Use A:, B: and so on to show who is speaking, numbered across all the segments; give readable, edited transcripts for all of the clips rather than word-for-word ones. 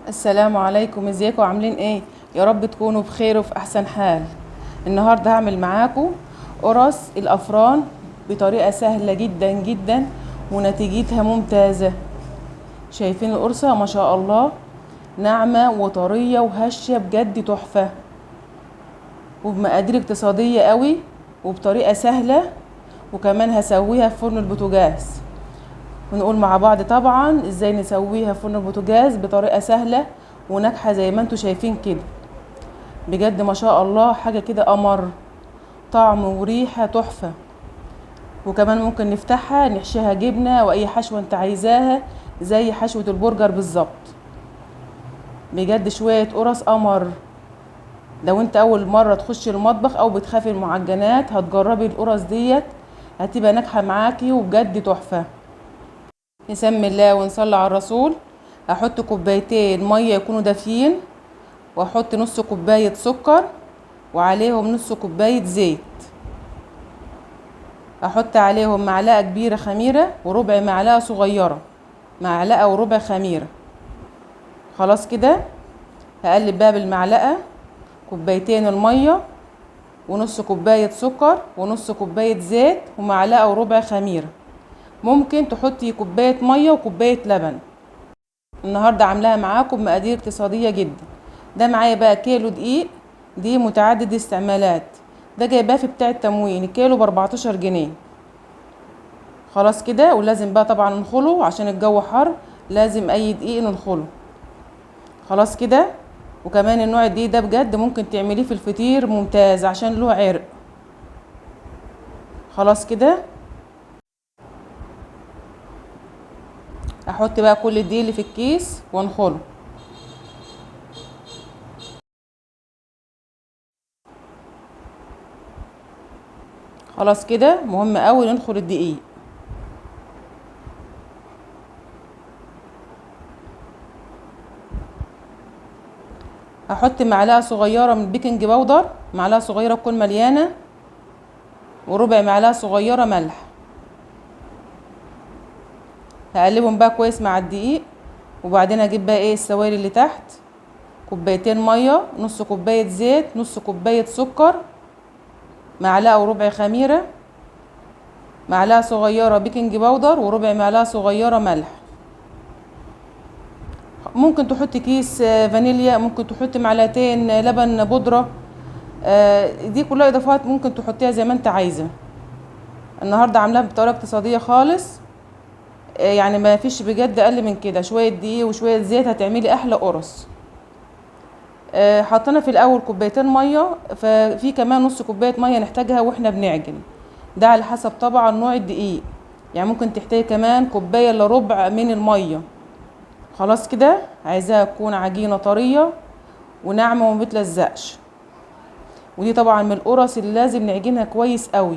A: السلام عليكم، ازيكم عاملين ايه؟ يا رب تكونوا بخير وفي احسن حال. النهارده هعمل معاكم قرص الافران بطريقه سهله جدا جدا ونتيجتها ممتازه. شايفين القرصه ما شاء الله، ناعمه وطريه وهشه بجد تحفه، وبمقادير اقتصاديه قوي وبطريقه سهله. وكمان هسويها في فرن البوتاجاز، ونقول مع بعض طبعا ازاي نسويها في فرن البوتاجاز بطريقه سهله وناجحه زي ما انتم شايفين كده. بجد ما شاء الله حاجه كده قمر، طعم وريحه تحفه. وكمان ممكن نفتحها نحشيها جبنه واي حشوه انت عايزاها زي حشوه البرجر بالظبط. بجد شويه قرص قمر. لو انت اول مره تخش المطبخ او بتخافي المعجنات هتجربي القرص ديت، هتبقى ناجحه معاكي وبجد تحفه. نسمي الله ونصلي على الرسول. هحط كوبايتين ميه يكونوا دافيين، واحط نص كوبايه سكر وعليهم نص كوبايه زيت. احط عليهم معلقه كبيره خميره وربع معلقه صغيره، معلقه وربع خميره. خلاص كده هقلب بقى بالمعلقه كوبايتين الميه ونص كوبايه سكر ونص كوبايه زيت ومعلقه وربع خميره. ممكن تحطي كوبايه ميه وكوبايه لبن. النهارده عاملاها معاكم بمقادير اقتصاديه جدا. ده معايا بقى كيلو دقيق، دي متعدد استعمالات. ده جايباه في بتاع التموين، الكيلو ب14 جنيه. خلاص كده، ولازم بقى طبعا ننخله عشان الجو حر، لازم اي دقيق ننخله. خلاص كده. وكمان النوع الدقيق ده بجد ممكن تعمليه في الفطير ممتاز عشان له عرق. خلاص كده، احط بقى كل الدقيق اللي في الكيس وانخله. خلاص كده، مهم قوي ننخل الدقيق. هحط معلقه صغيره من البيكنج باودر، معلقه صغيره تكون مليانه، وربع معلقه صغيره ملح. هقلبهم بقى كويس مع الدقيق. وبعدين اجيب بقى ايه السوائل اللي تحت، كوبايتين ميه، نص كوبايه زيت، نص كوبايه سكر، معلقه وربع خميره، معلقه صغيره بيكنج باودر، وربع معلقه صغيره ملح. ممكن تحطي كيس فانيليا، ممكن تحطي معلقتين لبن بودره. دي كلها اضافات ممكن تحطيها زي ما انت عايزه. النهارده عاملاها بطريقه اقتصاديه خالص، يعني ما فيش بجد اقل من كده. شويه دقيق وشويه زيت هتعملي احلى قرص. حطينا في الاول كوبايتين ميه، ففي كمان نص كوبايه ميه نحتاجها واحنا بنعجن. ده على حسب طبعا نوع الدقيق، يعني ممكن تحتاجي كمان كوبايه الا ربع من الميه. خلاص كده، عايزاها تكون عجينه طريه وناعمه وما بتلزقش. ودي طبعا من القرص اللي لازم نعجنها كويس قوي،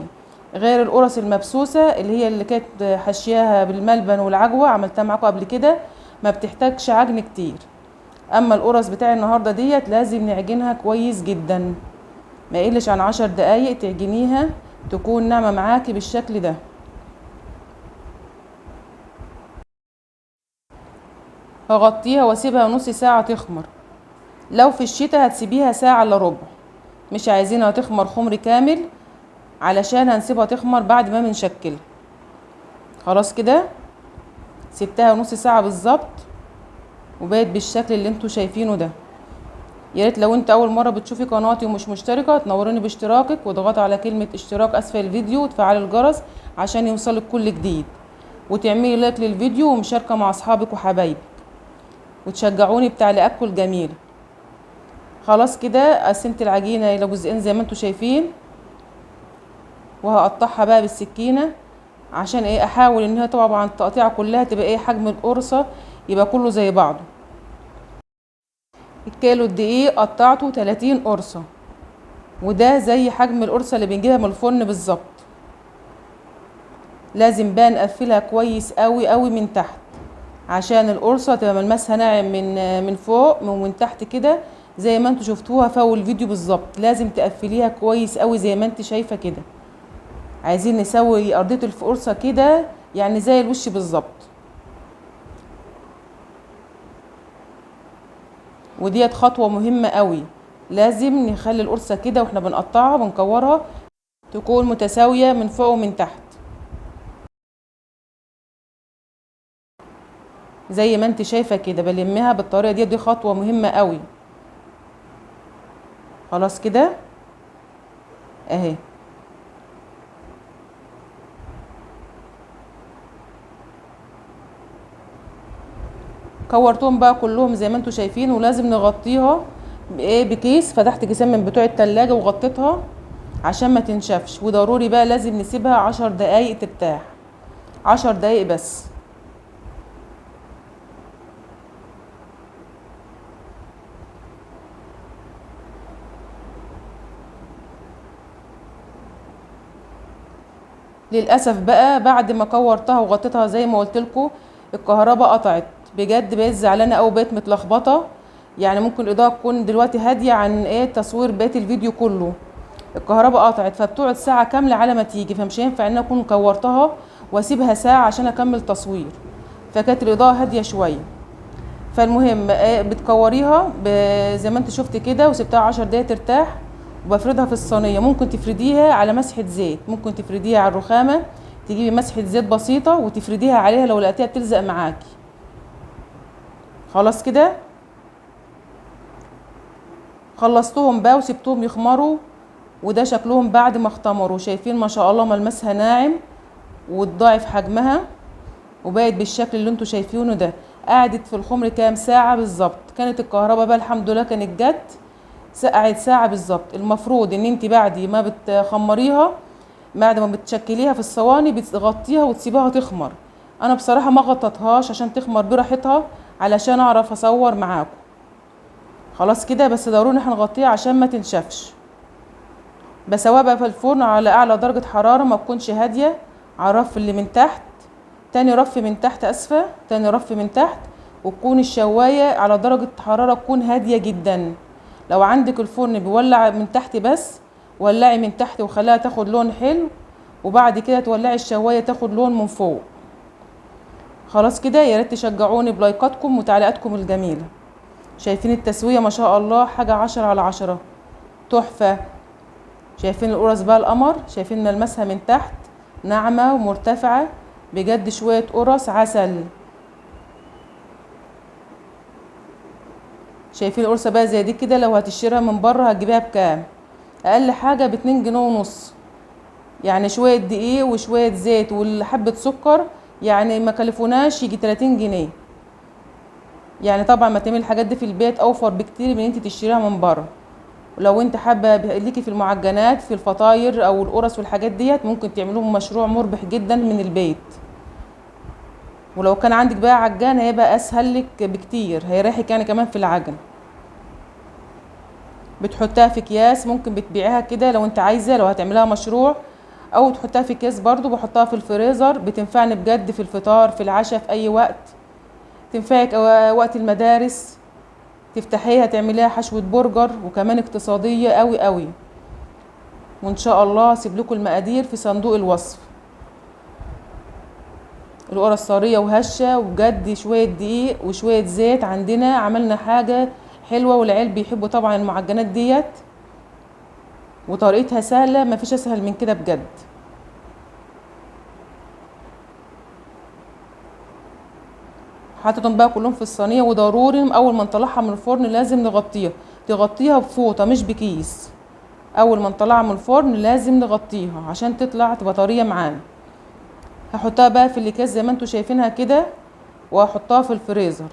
A: غير القرص المبسوسه اللي هي اللي كانت حشياها بالملبن والعجوه، عملتها معاكم قبل كده، ما بتحتاجش عجن كتير. اما القرص بتاع النهارده ديت لازم نعجنها كويس جدا، ما يقلش عن 10 دقايق تعجنيها تكون ناعمه معاكي بالشكل ده. هغطيها واسيبها نص ساعه تخمر. لو في الشتاء هتسيبيها ساعه الا ربع، مش عايزينها تخمر خمر كامل علشان هنسيبها تخمر بعد ما بنشكلها. خلاص كده، سبتها نص ساعه بالظبط وبقت بالشكل اللي انتوا شايفينه ده. يا ريت لو انت اول مره بتشوفي قناتي ومش مشتركه تنوروني باشتراكك، واضغطي على كلمه اشتراك اسفل الفيديو وتفعلي الجرس عشان يوصلك كل جديد، وتعملي لايك للفيديو ومشاركه مع اصحابك وحبايبك، وتشجعوني بتعليقاتكم الجميله. خلاص كده، قسمت العجينه الى جزئين زي ما انتوا شايفين، وهقطعها بقى بالسكينه عشان ايه احاول انها طبعا التقطيعه كلها تبقى ايه حجم القرصه، يبقى كله زي بعضه. الكيلو الدقيق قطعته 30 قرصه، وده زي حجم القرصه اللي بنجيبها من الفرن بالظبط. لازم بقى نقفلها كويس قوي قوي من تحت عشان القرصه تبقى ملمسها ناعم من فوق ومن تحت كده، زي ما انتوا شفتوها في اول فيديو بالظبط. لازم تقفليها كويس قوي زي ما انت شايفه كده. عايزين نسوي ارضيه القرصه كده يعني زي الوش بالظبط. وديت خطوة مهمة قوي. لازم نخلي القرصة كده واحنا بنقطعها ونكورها تكون متساوية من فوق ومن تحت زي ما انت شايفة كده. بلمها بالطريقة دي خطوة مهمة قوي. خلاص كده اهي. كورتهم بقى كلهم زي ما انتوا شايفين، ولازم نغطيها بكيس. فتحت كيسين من بتوع التلاجة وغطيتها عشان ما تنشفش. وضروري بقى لازم نسيبها 10 دقايق ترتاح، 10 دقايق بس. للاسف بقى بعد ما كورتها وغطيتها زي ما قلت لكم الكهرباء قطعت. بجد بقيت زعلانه قوي، بقيت متلخبطه. يعني ممكن الاضاءه تكون دلوقتي هاديه عن تصوير بقيه الفيديو كله. الكهرباء قطعت، فبتقعد ساعه كامله على ما تيجي، فمش هينفع ان انا اكون كورتها واسيبها ساعه عشان اكمل تصوير. فكانت الاضاءه هاديه شويه. فالمهم بتكوريها زي ما انت شفت كده، وسبتها 10 دقايق ترتاح. وبفردها في الصينيه. ممكن تفرديها على مسحه زيت، ممكن تفرديها على الرخامه، تجيبي مسحه زيت بسيطه وتفرديها عليها لو لقيتيها بتلزق معاكي. خلاص كده خلصتهم بقى وسبتهم يخمروا. وده شكلهم بعد ما اختمروا. شايفين ما شاء الله ملمسها ناعم وتضاعف حجمها وبقت بالشكل اللي انتوا شايفينه ده. قعدت في الخمر كام ساعه بالظبط. كانت الكهرباء بقى الحمد لله كانت جت، سقعت ساعه بالظبط. المفروض ان انت بعد ما بتخمريها، بعد ما بتشكليها في الصواني بتغطيها وتسيبها تخمر. انا بصراحه ما غطتهاش عشان تخمر براحتها علشان اعرف اصور معاكم. خلاص كده بس ضروري هنغطيها عشان ما تنشفش. بسويها بقى في الفرن على اعلى درجه حراره، ما تكونش هاديه، على الرف اللي من تحت. تاني رف من تحت، اسفه، تاني رف من تحت. وتكون الشوايه على درجه حراره تكون هاديه جدا. لو عندك الفرن بيولع من تحت بس، ولعي من تحت وخليها تاخد لون حلو، وبعد كده تولعي الشوايه تاخد لون من فوق. خلاص كده. يا ريت تشجعوني بلايكاتكم وتعليقاتكم الجميله. شايفين التسويه ما شاء الله حاجه 10/10، تحفه. شايفين القرص بقى القمر، شايفين ملمسها من تحت ناعمه ومرتفعه بجد. شويه قرص عسل. شايفين القرصه بقى زي دي كده لو هتشتريها من بره هتجيبيها بكام؟ اقل حاجه ب2.5 جنيه. يعني شويه دقيق وشويه زيت وحبه سكر، يعني ما كلفوناش يجي 30 جنيه. يعني طبعا ما تعملي الحاجات دي في البيت اوفر بكتير من انت تشتريها من بره. ولو انت حابه ليكي في المعجنات في الفطاير او القرص والحاجات ديت، ممكن تعملوهم مشروع مربح جدا من البيت. ولو كان عندك بقى عجان هيبقى اسهل لك بكتير، هيريحك يعني كمان في العجن. بتحطها في اكياس، ممكن بتبيعها كده لو انت عايزه، لو هتعملها مشروع، او تحطها في اكياس. برضو بحطها في الفريزر، بتنفعني بجد في الفطار في العشاء في اي وقت. تنفعك وقت المدارس، تفتحيها تعمليها حشوة برجر، وكمان اقتصادية قوي قوي. وان شاء الله هسيب لكم المقادير في صندوق الوصف. القرص طريه وهشه، وبجد شويه دقيق وشويه زيت عندنا عملنا حاجه حلوه. والعيال بيحبوا طبعا المعجنات ديت، وطريقتها سهله، مفيش اسهل من كده بجد. حطيتهم بقى كلهم في الصينيه. وضروري اول ما نطلعها من الفرن لازم تغطيها بفوطه مش بكيس. اول ما نطلعها من الفرن لازم نغطيها عشان تطلع تبقى طريه معانا. هحطها بقى في الاكياس زي ما انتوا شايفينها كده، وهحطها في الفريزر.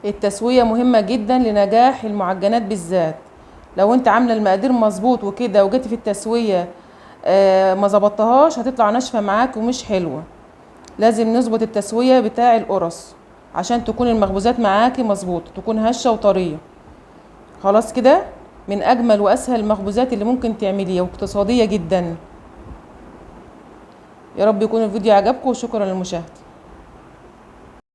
A: التسويه مهمه جدا لنجاح المعجنات بالذات. لو انت عامله المقادير مظبوط وكده وجيتي في التسويه ما ظبطتهاش، هتطلع ناشفه معاك ومش حلوه. لازم نظبط التسويه بتاع القرص عشان تكون المخبوزات معاكي مظبوطه، تكون هشه وطريه. خلاص كده. من اجمل واسهل المخبوزات اللي ممكن تعمليها، واقتصاديه جدا. يا رب يكون الفيديو عجبكم، وشكرا للمشاهده.